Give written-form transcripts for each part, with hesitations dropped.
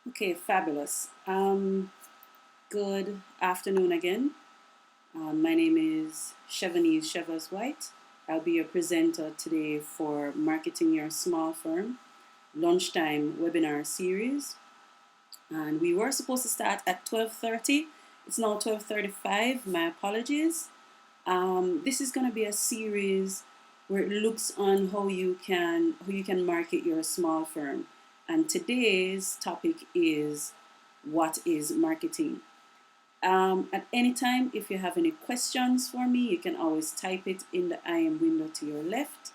Okay, fabulous. Good afternoon again. My name is Chevanese Chevas White. I'll be your presenter today for Marketing Your Small Firm lunchtime webinar series. And we were supposed to start at 12:30. It's now 12:35. My apologies. This is going to be a series where it looks on how you can market your small firm. And today's topic is what is marketing. At any time, if you have any questions for me, you can always type it in the I am window to your left.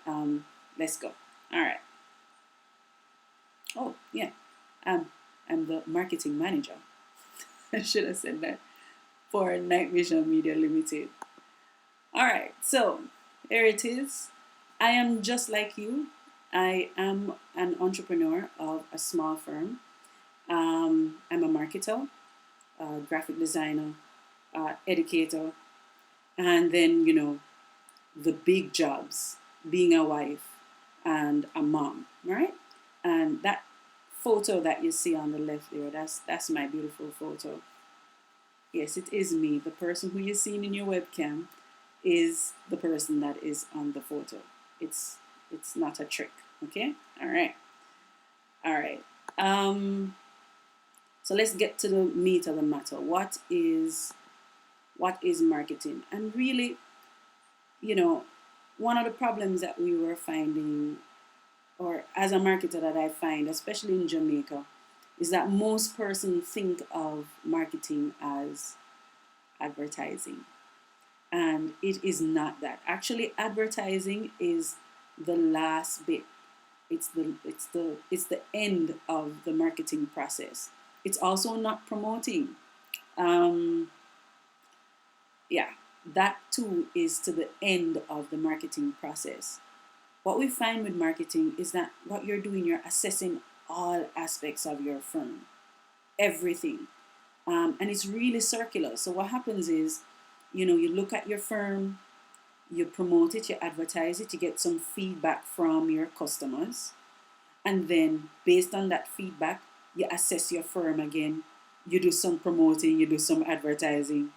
Let's go. All right. Oh, yeah. Um, I'm the marketing manager. I should have said that for Night Vision Media Limited. All right. So here it is. I am just like you. I am an entrepreneur of a small firm. I'm a marketer, graphic designer, educator, and then, the big jobs, being a wife and a mom, right? And that photo that you see on the left there, that's my beautiful photo. Yes, it is me. The person who you're seeing in your webcam is the person that is on the photo. It's it's not a trick. Okay? All right. All right. So let's get to the meat of the matter. What is marketing? And really, you know, one of the problems that we were finding, or as a marketer that I find, especially in Jamaica, is that most persons think of marketing as advertising. And it is not that. Actually, advertising is the last bit. It's the end of the marketing process. It's also not promoting. Um, yeah, that too is to the end of the marketing process. What we find with marketing is that what you're doing, you're assessing all aspects of your firm, everything. And it's really circular. So what happens is, you look at your firm, you promote it, you advertise it, you get some feedback from your customers. And then based on that feedback, you assess your firm again. You do some promoting, you do some advertising,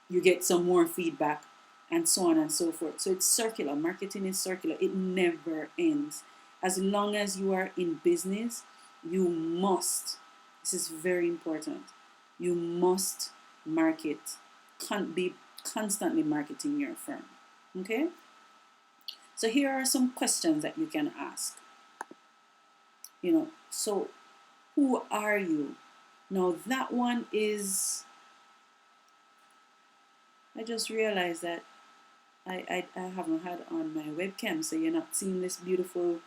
you get some more feedback, and so on and so forth. So it's circular. Marketing is circular, it never ends. As long as you are in business, you must, this is very important, you must market, be constantly marketing your firm. Okay? So here are some questions that you can ask. So who are you? Now that one is, I just realized that I haven't had on my webcam, so you're not seeing this beautiful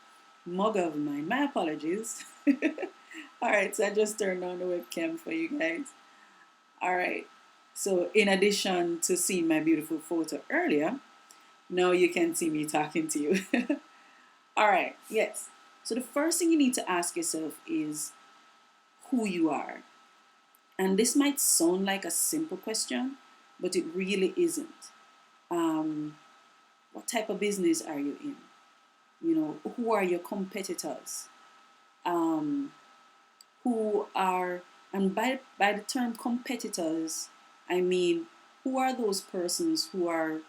mug of mine. My apologies. All right, so I just turned on the webcam for you guys. All right, so in addition to seeing my beautiful photo earlier, now you can see me talking to you. All right, yes. So the first thing you need to ask yourself is who you are. And this might sound like a simple question, but it really isn't. Um, what type of business are you in? Who are your competitors? Um, who are, and by the term competitors, I mean, who are those persons who are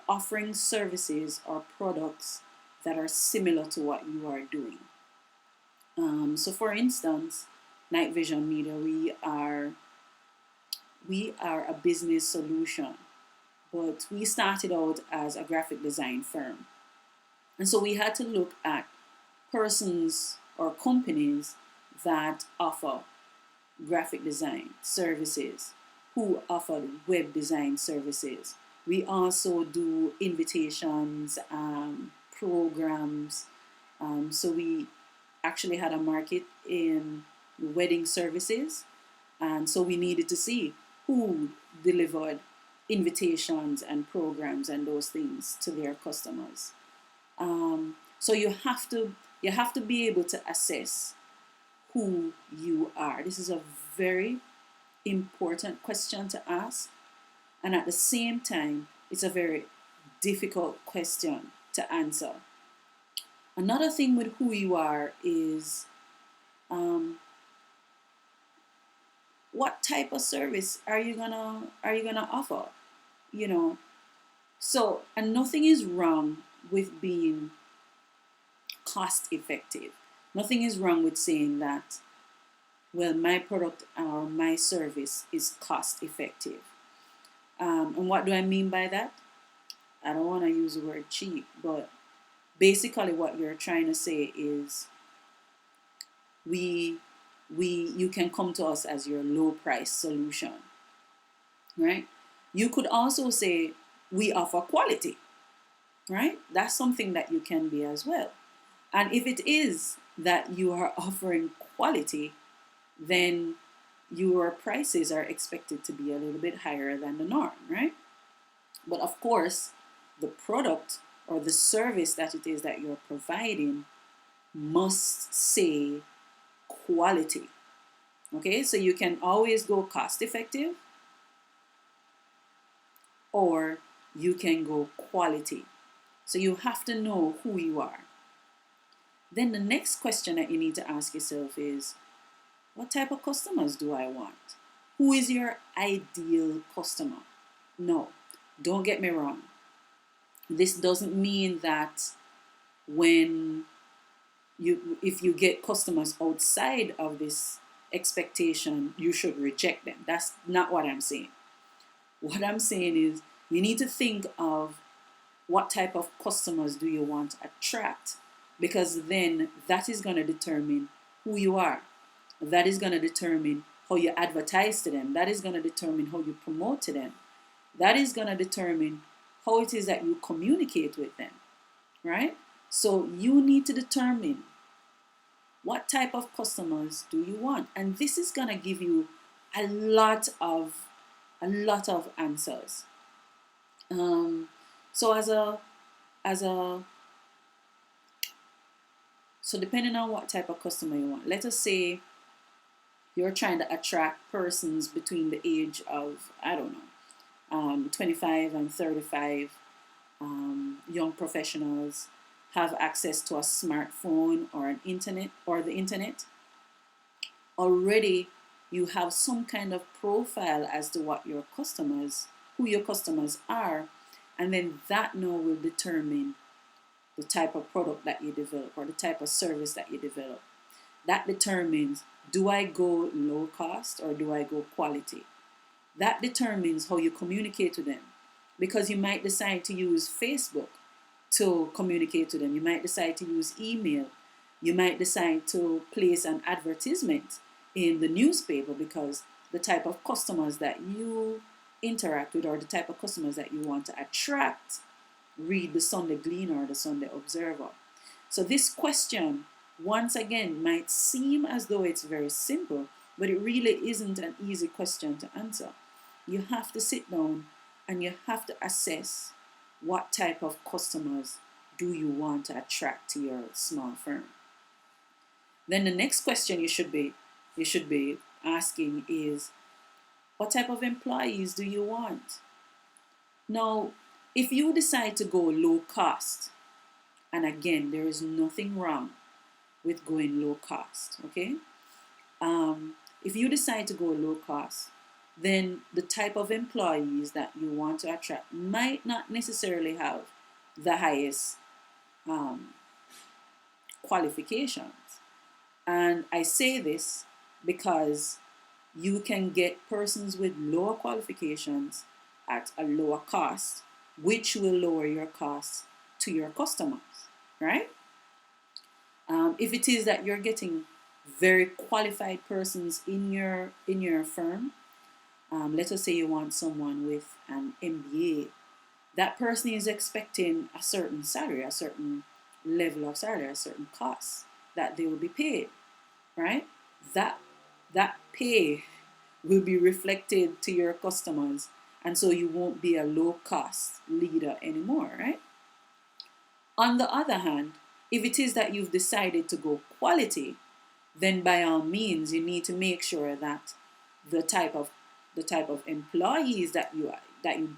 offering services or products that are similar to what you are doing? So for instance, Night Vision Media, we are a business solution, but we started out as a graphic design firm. And so we had to look at persons or companies that offer graphic design services, who offer web design services. We also do invitations, programs. So we actually had a market in wedding services. And so we needed to see who delivered invitations and programs and those things to their customers. So you have to be able to assess who you are. This is a very important question to ask, and at the same time, it's a very difficult question to answer. Another thing with who you are is, um, what type of service are you gonna offer? You know, so, and nothing is wrong with being cost effective. Nothing is wrong with saying that, well, my product or my service is cost effective. And what do I mean by that? I don't want to use the word cheap, but basically what you're trying to say is we you can come to us as your low price solution, right? You could also say we offer quality, right? That's something that you can be as well. And if it is that you are offering quality, then your prices are expected to be a little bit higher than the norm, right? But of course, the product or the service that it is that you're providing must say quality. Okay, so you can always go cost effective or you can go quality. So you have to know who you are. Then the next question that you need to ask yourself is, what type of customers do I want? Who is your ideal customer? No, don't get me wrong. This doesn't mean that when if you get customers outside of this expectation, you should reject them. That's not what I'm saying. What I'm saying is you need to think of what type of customers do you want to attract, because then that is going to determine who you are. That is going to determine how you advertise to them. That is going to determine how you promote to them. That is going to determine how it is that you communicate with them, right? So you need to determine what type of customers do you want, and this is going to give you a lot of answers. So as a so depending on what type of customer you want, let us say you're trying to attract persons between the age of, I don't know, 25 and 35, young professionals, have access to a smartphone or an internet or the internet. Already you have some kind of profile as to what your customers, who your customers are, and then that now will determine the type of product that you develop or the type of service that you develop. That determines, do I go low cost or do I go quality? That determines how you communicate to them, because you might decide to use Facebook to communicate to them. You might decide to use email. You might decide to place an advertisement in the newspaper, because the type of customers that you interact with or the type of customers that you want to attract read the Sunday Gleaner or the Sunday Observer. So this question, once again, might seem as though it's very simple, but it really isn't an easy question to answer. You have to sit down and you have to assess what type of customers do you want to attract to your small firm. Then the next question you should be asking is, what type of employees do you want? Now, if you decide to go low cost, and again, there is nothing wrong with going low cost, okay? If you decide to go low cost, then the type of employees that you want to attract might not necessarily have the highest qualifications. And I say this because you can get persons with lower qualifications at a lower cost, which will lower your costs to your customers, right? If it is that you're getting very qualified persons in your firm, let us say you want someone with an MBA, that person is expecting a certain salary, a certain level of salary, a certain cost that they will be paid, right? That pay will be reflected to your customers, and so you won't be a low cost leader anymore, right? On the other hand, if it is that you've decided to go quality, then by all means you need to make sure that the type of employees that you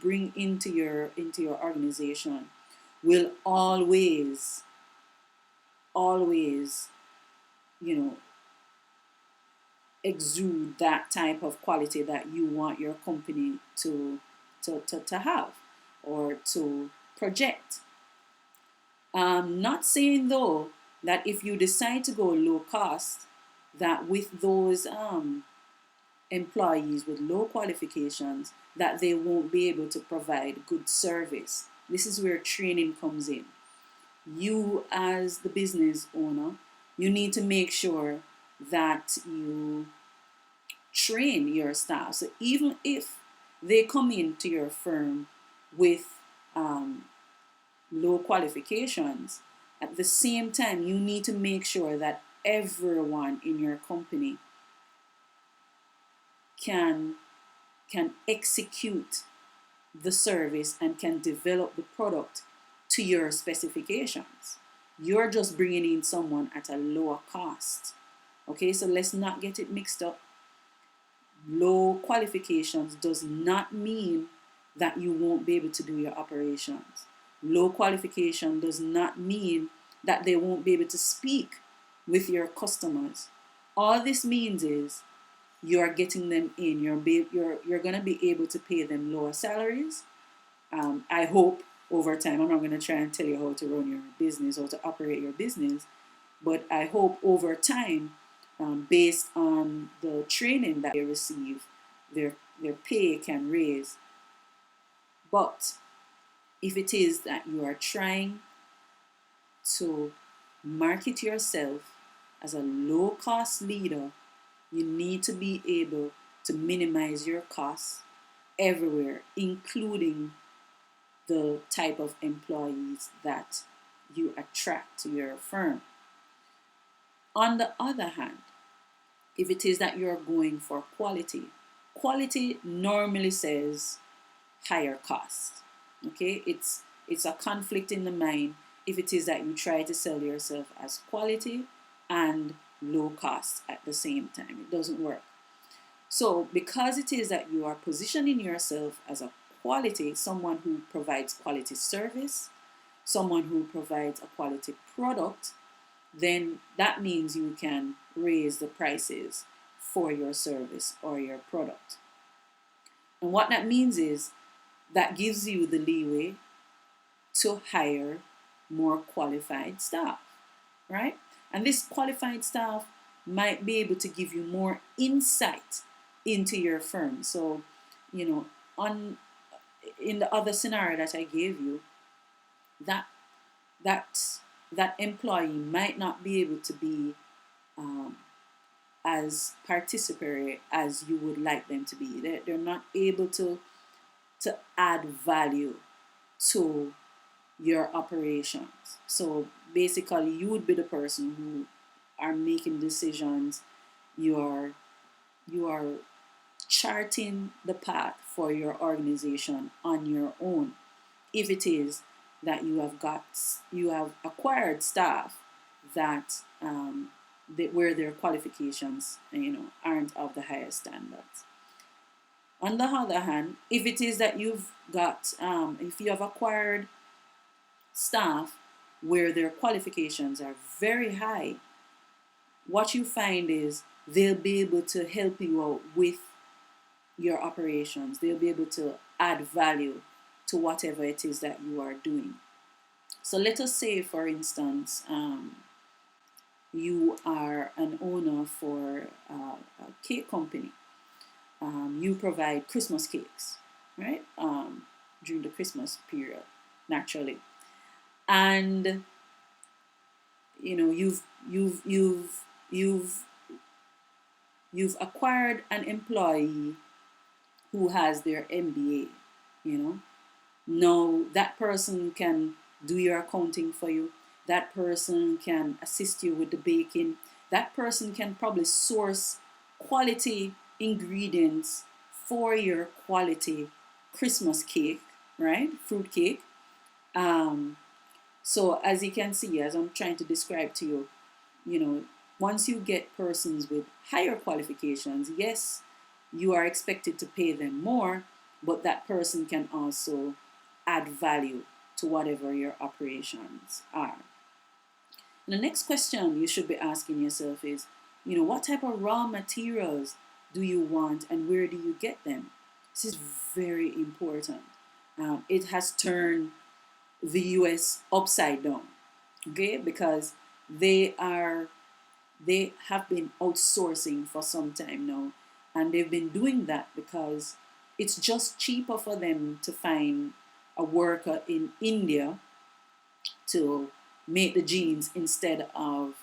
bring into your organization will always you know exude that type of quality that you want your company to have or to project. Not saying though that if you decide to go low cost, that with those employees with low qualifications, that they won't be able to provide good service. This is where training comes in. You, as the business owner, you need to make sure that you train your staff. So even if they come into your firm with low qualifications, at the same time, you need to make sure that everyone in your company can execute the service and can develop the product to your specifications. You're just bringing in someone at a lower cost. Okay, so let's not get it mixed up. Low qualifications does not mean that you won't be able to do your operations. Low qualification does not mean that they won't be able to speak with your customers. All this means is you are getting them in. You're going to be able to pay them lower salaries. I hope over time. I'm not going to try and tell you how to run your business or to operate your business, but I hope over time, based on the training that they receive, their pay can raise. But if it is that you are trying to market yourself as a low cost leader, you need to be able to minimize your costs everywhere, including the type of employees that you attract to your firm. On the other hand, if it is that you're going for quality, quality normally says higher cost. Okay, it's a conflict in the mind if it is that you try to sell yourself as quality and low cost at the same time. It doesn't work. So because it is that you are positioning yourself as a quality, someone who provides quality service, someone who provides a quality product, then that means you can raise the prices for your service or your product. And what that means is that gives you the leeway to hire more qualified staff, right? And this qualified staff might be able to give you more insight into your firm. So, in the other scenario that I gave you, that that employee might not be able to be as participatory as you would like them to be. They're not able to add value to your operations. So basically, you would be the person who are making decisions. You are charting the path for your organization on your own. If it is that you have acquired staff that where their qualifications aren't of the highest standards. On the other hand, if it is that if you have acquired staff where their qualifications are very high, what you find is they'll be able to help you out with your operations. They'll be able to add value to whatever it is that you are doing. So let us say, for instance, you are an owner for a cake company. You provide Christmas cakes, right? During the Christmas period, naturally, and you've acquired an employee who has their MBA. Now that person can do your accounting for you. That person can assist you with the baking. That person can probably source quality ingredients for your quality Christmas cake, right? Fruit cake. So as you can see, as I'm trying to describe to you, once you get persons with higher qualifications, yes, you are expected to pay them more, but that person can also add value to whatever your operations are. And the next question you should be asking yourself is, What type of raw materials do you want and where do you get them? This is very important. It has turned the US upside down, okay? Because they are they have been outsourcing for some time now, and they've been doing that because it's just cheaper for them to find a worker in India to make the jeans instead of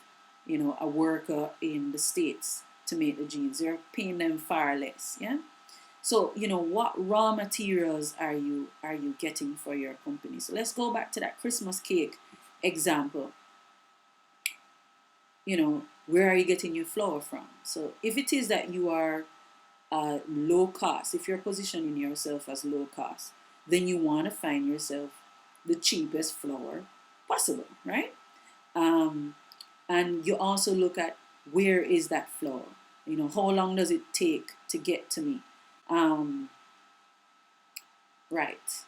a worker in the States to make the jeans. They're paying them far less. Yeah. So what raw materials are you getting for your company? So let's go back to that Christmas cake example. Where are you getting your flour from? So if it is that you are low cost, if you're positioning yourself as low cost, then you want to find yourself the cheapest flour possible, right? And you also look at where is that flour? How long does it take to get to me? Right.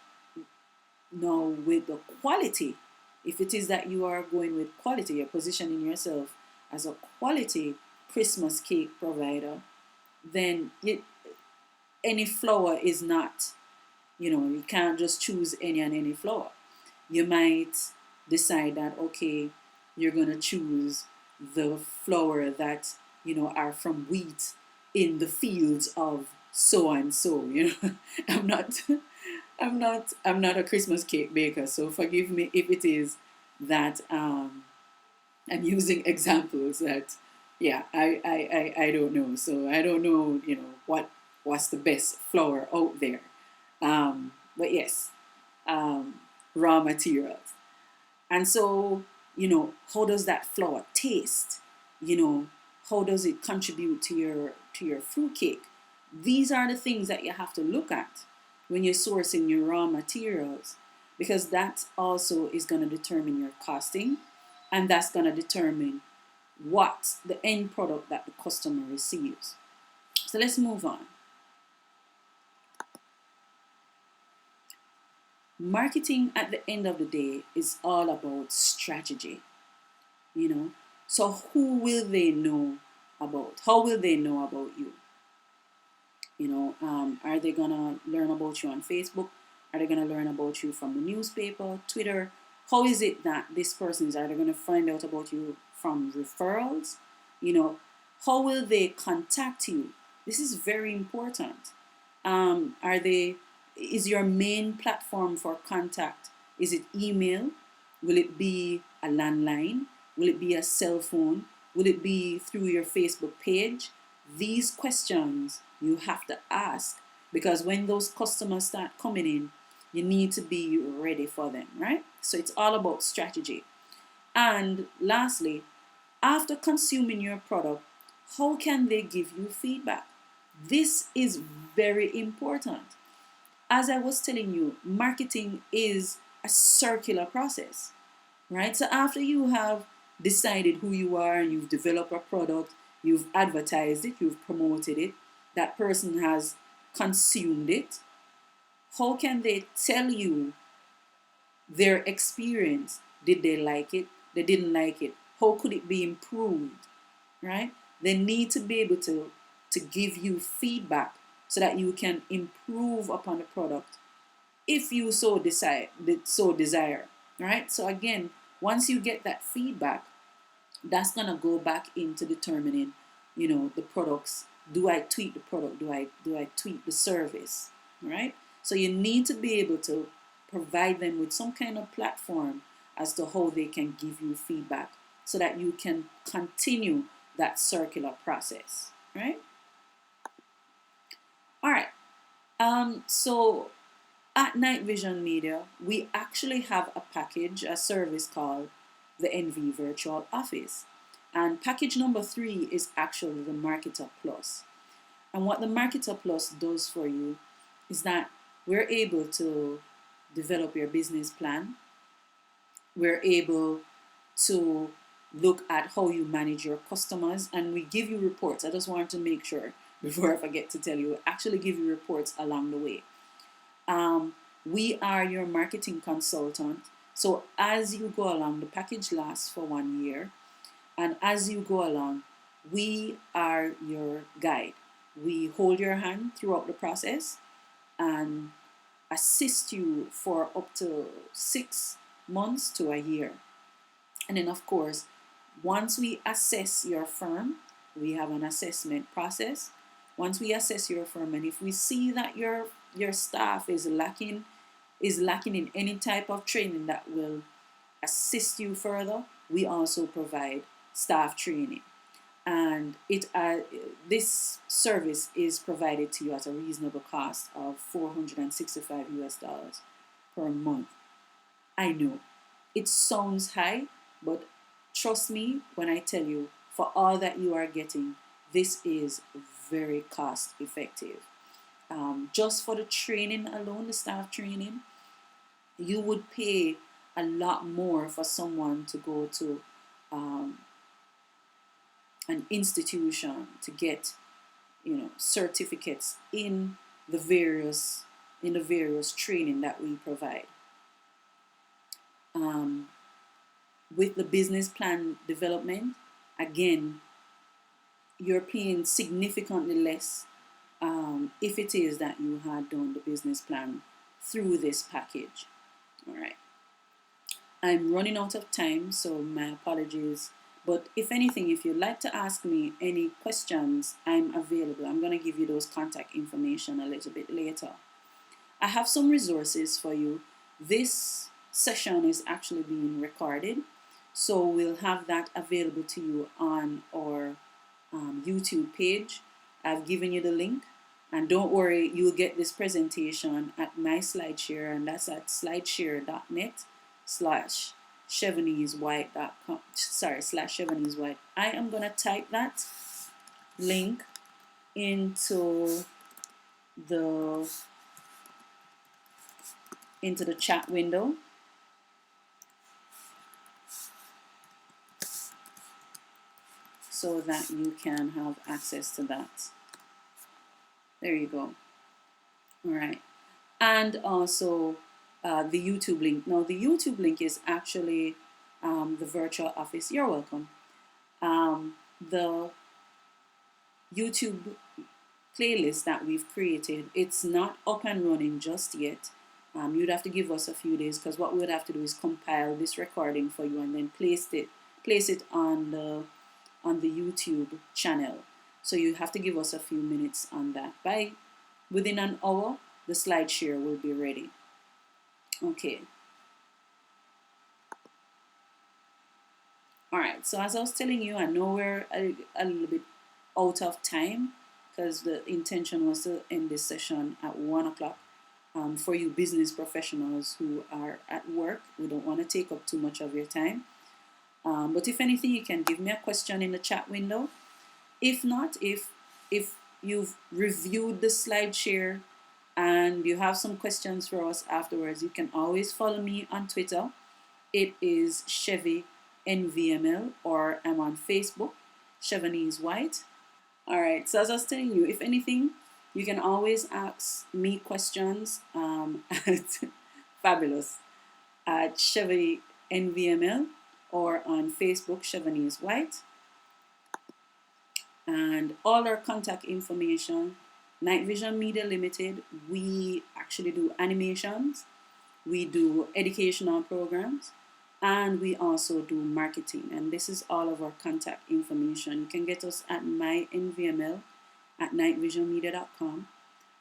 Now, with the quality, if it is that you are going with quality, you're positioning yourself as a quality Christmas cake provider, then any flour is not, you can't just choose any and any flour. You might decide that, okay, you're going to choose the flour that, are from wheat in the fields of so and so. I'm not I'm not a Christmas cake baker, so forgive me if it is that I'm using examples that, yeah, I don't know. So I don't know, what's the best flour out there. But yes, um, raw materials. And so, how does that flour taste? How does it contribute to your fruit cake? These are the things that you have to look at when you're sourcing your raw materials, because that also is going to determine your costing, and that's going to determine what the end product that the customer receives. So let's move on. Marketing at the end of the day is all about strategy, you know. So who will they know about? How will they know about you? Are they gonna learn about you on Facebook? Are they gonna learn about you from the newspaper, Twitter? How is it that this person are they gonna find out about you from referrals? How will they contact you? This is very important. Are they? Is your main platform for contact? Is it email? Will it be a landline? Will it be a cell phone? Will it be through your Facebook page? These questions you have to ask, because when those customers start coming in, you need to be ready for them, right? So it's all about strategy. And lastly, after consuming your product, how can they give you feedback? This is very important. As I was telling you, marketing is a circular process, right? So after you have decided who you are and you've developed a product, you've advertised it, you've promoted it, that person has consumed it, how can they tell you their experience? Did they like it? They didn't like it. How could it be improved? Right? They need to be able to give you feedback so that you can improve upon the product if you so desire. Right? So again, once you get that feedback, that's gonna go back into determining, the products. Do I tweak the product? Do I tweak the service? Right? So you need to be able to provide them with some kind of platform as to how they can give you feedback so that you can continue that circular process. Right? All right. So at Night Vision Media, we actually have a package, a service called the NV Virtual Office. And package number 3 is actually the Marketer Plus. And what the Marketer Plus does for you is that we're able to develop your business plan. We're able to look at how you manage your customers, and we give you reports. I just want to make sure before I forget to tell you, actually give you reports along the way. We are your marketing consultant. So as you go along, the package lasts for 1 year. And as you go along, We are your guide. We hold your hand throughout the process and assist you for up to 6 months to a year. And then, of course, once we assess your firm, we have an assessment process. Once we assess your firm, and if we see that your staff is lacking in any type of training that will assist you further, we also provide staff training. And this service is provided to you at a reasonable cost of $465 per month. I know it sounds high, but trust me when I tell you, for all that you are getting, this is very cost effective. Just for the training alone, the staff training, you would pay a lot more for someone to go to um, an institution to get, certificates in the various training that we provide. Um, with the business plan development, again, you're paying significantly less if it is that you had done the business plan through this package. All right. I'm running out of time, so my apologies. But if anything, if you'd like to ask me any questions, I'm available. I'm going to give you those contact information a little bit later. I have some resources for you. This session is actually being recorded, so we'll have that available to you on our YouTube page. I've given you the link, and don't worry, you'll get this presentation at my SlideShare, and that's at slideshare.net/ChevanieseWhite.com. /ChevanieseWhite. I am gonna type that link into the chat window. So that you can have access to that. There you go. All right. And also the YouTube link. Now, the YouTube link is actually the virtual office. You're welcome. The YouTube playlist that we've created, it's not up and running just yet. You'd have to give us a few days, because what we would have to do is compile this recording for you and then place it on the YouTube channel. So you have to give us a few minutes on that. Within an hour, the SlideShare will be ready. Okay. All right. So as I was telling you, I know we're a little bit out of time, because the intention was to end this session at 1 o'clock. For you business professionals who are at work, we don't want to take up too much of your time. But if anything, you can give me a question in the chat window. If not, if you've reviewed the SlideShare and you have some questions for us afterwards, you can always follow me on Twitter. It is Chevy NVML, or I'm on Facebook, Chevanese White. All right. So as I was telling you, if anything, you can always ask me questions at Fabulous at Chevy NVML, or on Facebook, Chevanese White. And all our contact information, Night Vision Media Limited, we actually do animations, we do educational programs, and we also do marketing. And this is all of our contact information. You can get us at mynvml at nightvisionmedia.com.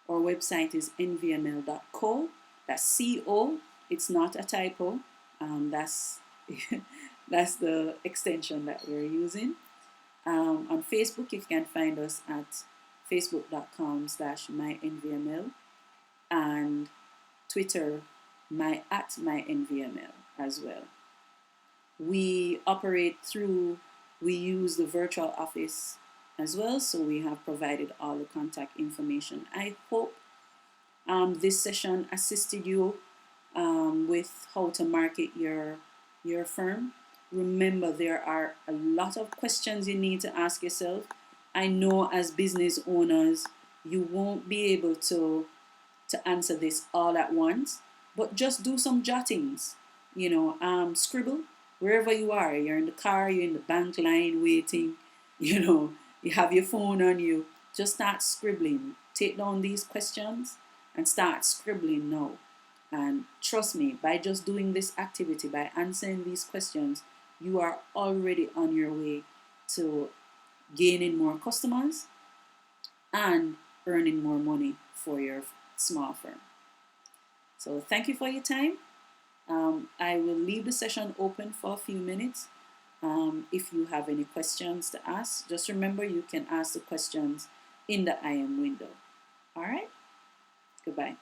Our website is nvml.co. That's C-O. It's not a typo. That's that's the extension that we're using. On Facebook, you can find us at facebook.com/mynvml, and Twitter at mynvml as well. We use the virtual office as well, so we have provided all the contact information. I hope this session assisted you with how to market your firm. Remember, there are a lot of questions you need to ask yourself. I know as business owners, you won't be able to answer this all at once, but just do some jottings. Scribble wherever you are. You're in the car, you're in the bank line waiting. You know, you have your phone on you, just start scribbling. Take down these questions and start scribbling now. And trust me, by just doing this activity, by answering these questions, you are already on your way to gaining more customers and earning more money for your small firm. So thank you for your time. I will leave the session open for a few minutes. If you have any questions to ask, just remember you can ask the questions in the I am window. All right? Goodbye.